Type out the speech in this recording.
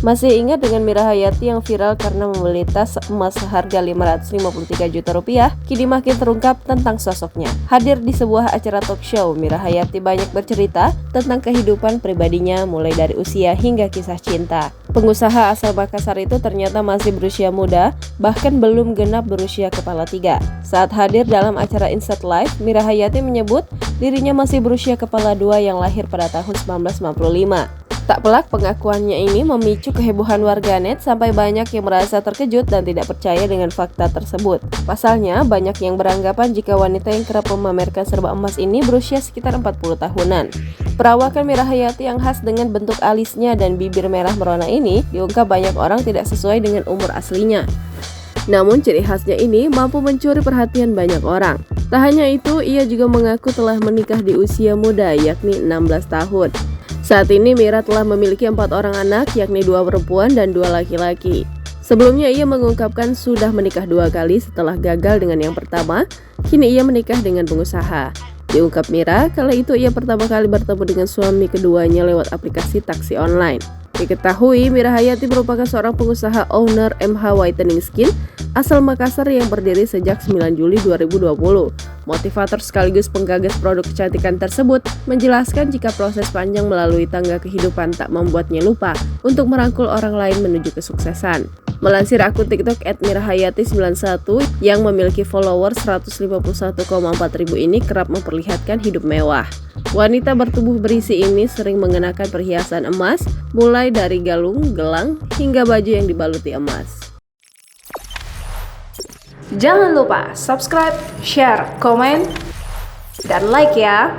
Masih ingat dengan Mira Hayati yang viral karena membeli tas emas seharga Rp553 juta, kini makin terungkap tentang sosoknya. Hadir di sebuah acara talk show, Mira Hayati banyak bercerita tentang kehidupan pribadinya mulai dari usia hingga kisah cinta. Pengusaha asal Makassar itu ternyata masih berusia muda, bahkan belum genap berusia kepala tiga. Saat hadir dalam acara Insight Live, Mira Hayati menyebut dirinya masih berusia kepala dua yang lahir pada tahun 1995. Tak pelak pengakuannya ini memicu kehebohan warganet sampai banyak yang merasa terkejut dan tidak percaya dengan fakta tersebut. Pasalnya, banyak yang beranggapan jika wanita yang kerap memamerkan serba emas ini berusia sekitar 40 tahunan. Perawakan Mira Hayati yang khas dengan bentuk alisnya dan bibir merah merona ini diungkap banyak orang tidak sesuai dengan umur aslinya. Namun ciri khasnya ini mampu mencuri perhatian banyak orang. Tak hanya itu, ia juga mengaku telah menikah di usia muda yakni 16 tahun. Saat ini Mira telah memiliki 4 orang anak, yakni 2 perempuan dan 2 laki-laki. Sebelumnya ia mengungkapkan sudah menikah 2 kali setelah gagal dengan yang pertama, kini ia menikah dengan pengusaha. Diungkap Mira, kala itu ia pertama kali bertemu dengan suami keduanya lewat aplikasi taksi online. Diketahui Mira Hayati merupakan seorang pengusaha owner MH Whitening Skin asal Makassar yang berdiri sejak 9 Juli 2020. Motivator sekaligus penggagas produk kecantikan tersebut menjelaskan jika proses panjang melalui tangga kehidupan tak membuatnya lupa untuk merangkul orang lain menuju kesuksesan. Melansir akun TikTok @mirahayati91 yang memiliki followers 151,4 ribu ini kerap memperlihatkan hidup mewah. Wanita bertubuh berisi ini sering mengenakan perhiasan emas, mulai dari galung, gelang, hingga baju yang dibaluti emas. Jangan lupa subscribe, share, komen, dan like ya!